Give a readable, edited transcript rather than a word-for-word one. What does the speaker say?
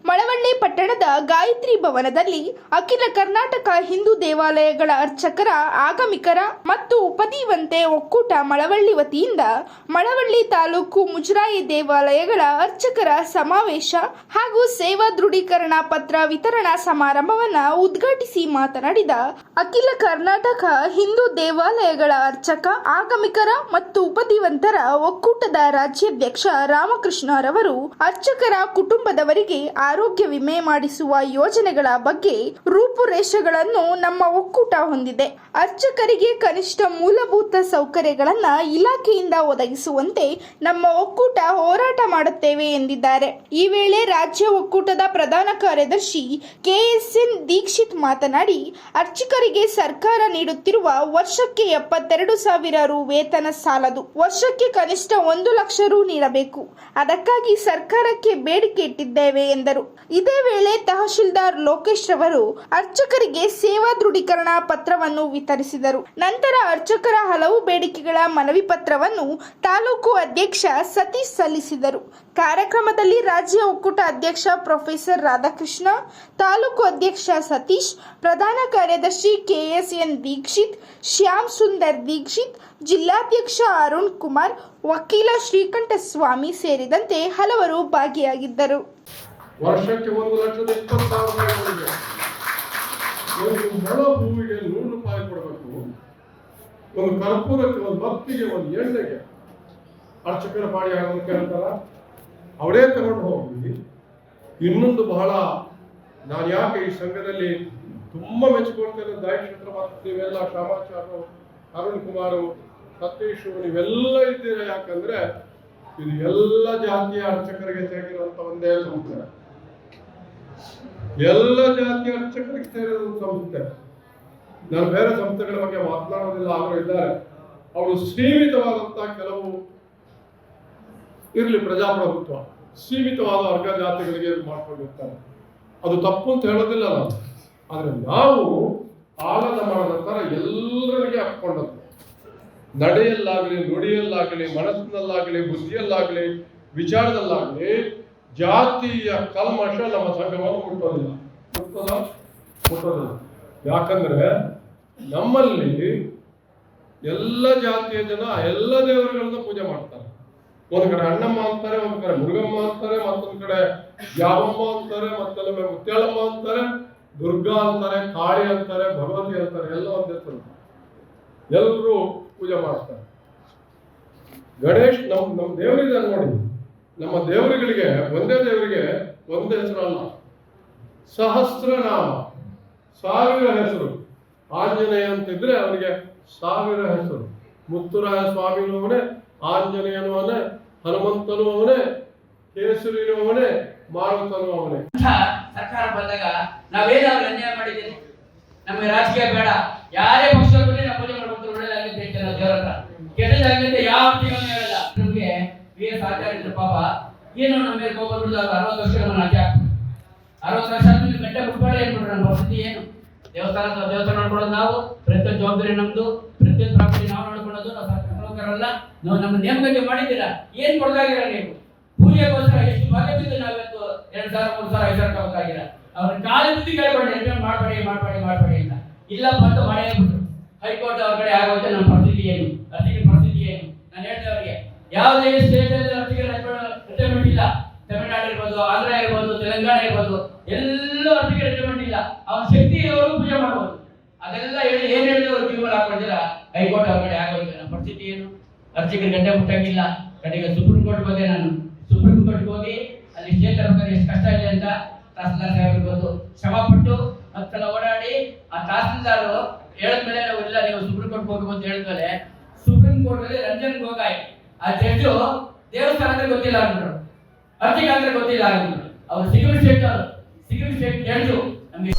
ಮಳವಳ್ಳಿ ಪಟ್ಟಣದ ಗಾಯತ್ರಿ ಭವನದಲ್ಲಿ ಅಖಿಲ ಕರ್ನಾಟಕ ಹಿಂದೂ ದೇವಾಲಯಗಳ ಅರ್ಚಕರ ಆಗಮಿಕರ ಮತ್ತು ಉಪದೀವಂತೆ ಒಕ್ಕೂಟ ಮಳವಳ್ಳಿ ವತಿಯಿಂದ ಮಳವಳ್ಳಿ ತಾಲೂಕು ಮುಜರಾಯಿ ದೇವಾಲಯಗಳ ಅರ್ಚಕರ ಸಮಾವೇಶ ಹಾಗೂ ಸೇವಾ ದೃಢೀಕರಣ ಪತ್ರ ವಿತರಣಾ ಸಮಾರಂಭವನ್ನು ಉದ್ಘಾಟಿಸಿ ಮಾತನಾಡಿದ ಅಖಿಲ ಕರ್ನಾಟಕ ಹಿಂದೂ ದೇವಾಲಯಗಳ ಅರ್ಚಕ ಆಗಮಿಕರ ಮತ್ತು ಉಪದೀವಂತರ ಒಕ್ಕೂಟದ ರಾಜ್ಯಾಧ್ಯಕ್ಷ ರಾಮಕೃಷ್ಣರವರು ಅರ್ಚಕರ ಕುಟುಂಬದವರಿಗೆ ಆರೋಗ್ಯ ವಿಮೆ ಮಾಡಿಸುವ ಯೋಜನೆಗಳ ಬಗ್ಗೆ ರೂಪುರೇಷೆಗಳನ್ನು ನಮ್ಮ ಒಕ್ಕೂಟ ಹೊಂದಿದೆ. ಅರ್ಚಕರಿಗೆ ಕನಿಷ್ಠ ಮೂಲಭೂತ ಸೌಕರ್ಯಗಳನ್ನು ಇಲಾಖೆಯಿಂದ ಒದಗಿಸುವಂತೆ ನಮ್ಮ ಒಕ್ಕೂಟ ಹೋರಾಟ ಮಾಡುತ್ತೇವೆ ಎಂದಿದ್ದಾರೆ. ಈ ವೇಳೆ ರಾಜ್ಯ ಒಕ್ಕೂಟದ ಪ್ರಧಾನ ಕಾರ್ಯದರ್ಶಿ ಕೆಎಸ್ಎನ್ ದೀಕ್ಷಿತ್ ಮಾತನಾಡಿ, ಅರ್ಚಕರಿಗೆ ಸರ್ಕಾರ ನೀಡುತ್ತಿರುವ ವರ್ಷಕ್ಕೆ 72,000 ರು ವೇತನ ಸಾಲದು. ವರ್ಷಕ್ಕೆ ಕನಿಷ್ಠ 1 ಲಕ್ಷ ರು ನೀಡಬೇಕು. ಅದಕ್ಕಾಗಿ ಸರ್ಕಾರಕ್ಕೆ ಬೇಡಿಕೆ ಇಟ್ಟಿದ್ದೇವೆ ಎಂದರು. ಇದೇ ವೇಳೆ ತಹಶೀಲ್ದಾರ್ ಲೋಕೇಶ್ ರವರು ಅರ್ಚಕರಿಗೆ ಸೇವಾ ದೃಢೀಕರಣ ಪತ್ರವನ್ನು ವಿತರಿಸಿದರು. ನಂತರ ಅರ್ಚಕರ ಹಲವು ಬೇಡಿಕೆಗಳ ಮನವಿ ಪತ್ರವನ್ನು ತಾಲೂಕು ಅಧ್ಯಕ್ಷ ಸತೀಶ್ ಸಲ್ಲಿಸಿದರು. ಕಾರ್ಯಕ್ರಮದಲ್ಲಿ ರಾಜ್ಯ ಒಕ್ಕೂಟ ಅಧ್ಯಕ್ಷ ಪ್ರೊಫೆಸರ್ ರಾಧಾಕೃಷ್ಣ, ತಾಲೂಕು ಅಧ್ಯಕ್ಷ ಸತೀಶ್, ಪ್ರಧಾನ ಕಾರ್ಯದರ್ಶಿ ಕೆಎಸ್ಎನ್ ದೀಕ್ಷಿತ್, ಶ್ಯಾಮ್ ಸುಂದರ್ ದೀಕ್ಷಿತ್, ಜಿಲ್ಲಾಧ್ಯಕ್ಷ ಅರುಣ್ ಕುಮಾರ್, ವಕೀಲ ಶ್ರೀಕಂಠಸ್ವಾಮಿ ಸೇರಿದಂತೆ ಹಲವರು ಭಾಗಿಯಾಗಿದ್ದರು. ವರ್ಷಕ್ಕೆ 1,20,000 ಒಂದು ಮೊಳ ಹೂವಿಗೆ 100 ರೂಪಾಯಿ ಕೊಡಬೇಕು. ಒಂದು ಕರ್ಪೂರಕ್ಕೆ, ಒಂದು ಭಕ್ತಿಗೆ, ಒಂದು ಎಣ್ಣೆಗೆ ಅರ್ಚಕರ ಪಾಡಿ ಆಗೋದು ಕೇಳ್ತಾರ, ಅವರೇ ತಗೊಂಡು ಹೋಗಿ. ಇನ್ನೊಂದು ಬಹಳ ನಾನು ಯಾಕೆ ಈ ಸಂಘದಲ್ಲಿ ತುಂಬಾ ಮೆಚ್ಚಿಕೊಳ್ತೇನೆ, ದಾಯಕ್ಷೇತ್ರ ಮತ್ತು ನೀವೆಲ್ಲ ಶ್ಯಾಮಾಚಾರ್ಯರು, ಅರುಣ್ ಕುಮಾರ್, ಸತೀಶ್, ನೀವೆಲ್ಲ ಇದ್ದೀರ. ಯಾಕಂದ್ರೆ ಇದು ಎಲ್ಲ ಜಾತಿಯ ಅರ್ಚಕರಿಗೆ ಸೇರಿರುವಂತ ಒಂದೇ ಸಂಸ್ಥೆ, ಎಲ್ಲ ಜಾತಿಯ ಅರ್ಚಕರಿಗೆ ಸೇರಿದ ಸಂಸ್ಥೆ. ನಾನು ಬೇರೆ ಸಂಸ್ಥೆಗಳ ಬಗ್ಗೆ ಮಾತನಾಡೋದಿಲ್ಲ, ಅವರು ಇದ್ದಾರೆ. ಅವರು ಸೀಮಿತವಾದಂತಹ ಕೆಲವು ಇರ್ಲಿ, ಪ್ರಜಾಪ್ರಭುತ್ವ ಸೀಮಿತವಾದ ವರ್ಗ ಜಾತಿಗಳಿಗೆ ಮಾಡ್ಕೊಂಡಿರ್ತಾರೆ. ಅದು ತಪ್ಪು ಅಂತ ಹೇಳೋದಿಲ್ಲ ನಾನು. ಆದ್ರೆ ನಾವು ಆಲದ ಮರದ ತರ ಎಲ್ಲರಿಗೆ ಹಾಕೊಂಡದ್ದು, ನಡೆಯಲ್ಲಾಗಲಿ, ನುಡಿಯಲ್ಲಾಗಲಿ, ಮನಸ್ಸಿನಲ್ಲಾಗಲಿ, ಬುದ್ಧಿಯಲ್ಲಾಗಲಿ, ವಿಚಾರದಲ್ಲಾಗಲಿ ಜಾತಿಯ ಕಲ್ಮಶ ನಮ್ಮ ಸಂಘವನ್ನು ಮುಟ್ಟೋದಿಲ್ಲ. ಯಾಕಂದ್ರೆ ನಮ್ಮಲ್ಲಿ ಎಲ್ಲ ಜಾತಿಯ ಜನ ಎಲ್ಲ ದೇವರುಗಳನ್ನ ಪೂಜೆ ಮಾಡ್ತಾರೆ. ಒಂದ್ ಕಡೆ ಅಣ್ಣಮ್ಮ ಅಂತಾರೆ, ಒಂದ್ ಕಡೆ ಮುರುಗಮ್ಮ ಅಂತಾರೆ, ಮತ್ತೊಂದ್ ಕಡೆ ಯಾವಮ್ಮ ಅಂತಾರೆ, ಮತ್ತೊಮ್ಮೆ ಮುತ್ಯಾಳಮ್ಮ ಅಂತಾರೆ, ದುರ್ಗಾ ಅಂತಾರೆ, ಕಾಳಿ ಅಂತಾರೆ, ಭಗವತಿ ಅಂತಾರೆ. ಎಲ್ಲ ಒಂದೇ ತರ ಎಲ್ಲರೂ ಪೂಜೆ ಮಾಡ್ತಾರೆ. ಗಣೇಶ್ ನಮ್ಮ ದೇವರಿದೆ ನೋಡಿ. ನಮ್ಮ ದೇವರುಗಳಿಗೆ ಒಂದೇ ದೇವರಿಗೆ ಒಂದೇ ಹೆಸರು ಅಲ್ಲ, ಸಹಸ್ರನಾಮ, 1000 ಹೆಸರು. ಆಂಜನೇಯ ಅಂತಿದ್ರೆ ಅವನಿಗೆ 1000 ಹೆಸರು. ಮುತ್ತುರಾಯ ಸ್ವಾಮಿನೂ ಅವನೇ, ಆಂಜನೇಯನು ಅವನೇ, ಹನುಮಂತನು ಅವನೇ, ಕೇಸರಿನೂ ಅವನೇ, ಮಾರುತನು ಅವನೇ. ಸರ್ಕಾರ ಬಂದಾಗ ನಾವೇನಾದ್ರೂ ಅನ್ಯಾಯ ಮಾಡಿದ್ದೇನೆ, ನಮಗೆ ರಾಜಕೀಯ ಬೇಡ, ಯಾರೇ ಪಕ್ಷ ನಾವು ಪೂಜೆ ಮಾಡ್ಬೇಕು, ಒಳ್ಳೆದಾಗುತ್ತೆ ದೇವರ ಹತ್ರ, ಕೆಟ್ಟದಾಗುತ್ತೆ ಯಾವ ಹೇಳಲ್ಲ. ನಮ್ಗೆ BS ಆಚಾರ್ಯ ಪಾಪ ಏನೋ ನಮ್ಮ ಮೇಲೆ ಕೋಪ ಬಿಡುದು. 60 ವರ್ಷ ಅಜ್ಜ 60 ವರ್ಷ ಆದ್ಮೇಲೆ ಗಂಟೆ ಬಿಟ್ಬಾರ್ದು ಏನ್ಬಿಟ್ರೆ ನಮ್ಮ ಪರಿಸ್ಥಿತಿ ಏನು? ದೇವಸ್ಥಾನ ನೋಡ್ಕೊಳ್ಳೋದು ನಾವು, ಪ್ರತಿಯೊಂದು ಜವಾಬ್ದಾರಿ ನಮ್ದು, ಪ್ರತಿಯೊಂದು ಪ್ರಾಪರ್ಟಿ ನಾವು ನೋಡ್ಕೊಳ್ಳೋದು. ನಾವು ಸರ್ಕಾರಲ್ಲ, ನಾವು ನಮ್ಮ ನೇಮಕಾತಿ ಮಾಡಿದ್ದೀರಾ, ಏನ್ ಕೊಡ್ತಾಗಿರ ನೀವು? ಪೂಜೆಗೋಸ್ಕರ ಎಷ್ಟು ಭಾಗ ಬಿದ್ದು ನಾವಿವತ್ತು 2,000, 3,000, 5,000 ತಗೋತಾಗಿರ. ಅವ್ರ ಕಾಲ ಬುದ್ಧಿ ಕೇಳ್ಬೇಡಿ, ಮಾಡಬೇಡಿ ಅಂತ. ಇಲ್ಲ ಬಂದು ಮಾಡೇ ಬಿಟ್ರು. ಹೈಕೋರ್ಟ್ ಅವ್ರ ಕಡೆ ಆಗೋಯ್ತು. ನಮ್ಮ ಪರಿಸ್ಥಿತಿ ಏನು, ಅರ್ಜಿಗೆ ಪರಿಸ್ಥಿತಿ ಏನು? ನಾನು ಹೇಳ್ತೇವೆ ಅವ್ರಿಗೆ, ಯಾವುದೇ ಸ್ಟೇಟ್ ಅಲ್ಲಿ ಅರ್ಜಿಗೆ ರಿಟೈರ್ಮೆಂಟ್ ಇಲ್ಲ. ತಮಿಳುನಾಡು ಇರ್ಬೋದು, ಆಂಧ್ರ ಇರ್ಬೋದು, ತೆಲಂಗಾಣ ಇರ್ಬೋದು, ಎಲ್ಲ ಅರ್ಜಿಗೆ ರಿಟೈರ್ಮೆಂಟ್ ಇಲ್ಲ. ಅವನ ಶಕ್ತಿ ಅವರು ಪೂಜೆ ಮಾಡ್ಬೋದು. ಅದೆಲ್ಲ ಹೇಳಿ ಏನ್ ಹೇಳಿದ್ರು ಅವ್ರು ಜೀವನ ಹಾಕೊಂಡಿಲ್ಲ. ಹೈಕೋರ್ಟ್ ಅವ್ರ ಕಡೆ ಆಗೋಯ್ತು. ನಮ್ಮ ಪರಿಸ್ಥಿತಿ ಏನು? ಅರ್ಜಿಗೆ ಗಂಟೆ ಮುಟ್ಟಂಗಿಲ್ಲ. ಕಡೆಗೆ ಸುಪ್ರೀಂ ಕೋರ್ಟ್ ಬಂದೆ ನಾನು. ಸುಪ್ರೀಂ ಕೋರ್ಟ್ಗೆ ಹೋಗಿ ಅಲ್ಲಿ ಸ್ಟೇಟ್ ಸರ್ಕಾರ ಎಷ್ಟು ಕಷ್ಟ ಇದೆ ಅಂತ ತಹಸೀಲ್ದಾರ್ ಸಾಹೇಬ್ ಇರ್ಬೋದು ಶ್ರಮ ಪಟ್ಟು ಮತ್ತೆಲ್ಲ ಓಡಾಡಿ ಆ ತಹಸೀಲ್ದಾರ್ ಹೇಳಿದ್ಮೇಲೆ ನಾವು ಇಲ್ಲ ನೀವು ಸುಪ್ರೀಂ ಕೋರ್ಟ್ ಹೋಗ್ಬೇಕು ಅಂತ ಹೇಳಿದ್ಮೇಲೆ ಸುಪ್ರೀಂ ಕೋರ್ಟ್ ಅಲ್ಲಿ ರಂಜನ್ ಗೋಗಾಯ್ ಆ ಜಡ್ಜು ದೇವಸ್ಥಾನ ಅಂದ್ರೆ ಗೊತ್ತಿಲ್ಲ ಅಂದ್ರು, ಅರ್ಜಿಗೆ ಅಂದ್ರೆ ಗೊತ್ತಿಲ್ಲ ಅಂದ್ರು. ಅವ್ರು ಸಿಗ್ಯೂರಿಟಿ ಸ್ಟೇಟ್ ಜಡ್ಜು ನಮಗೆ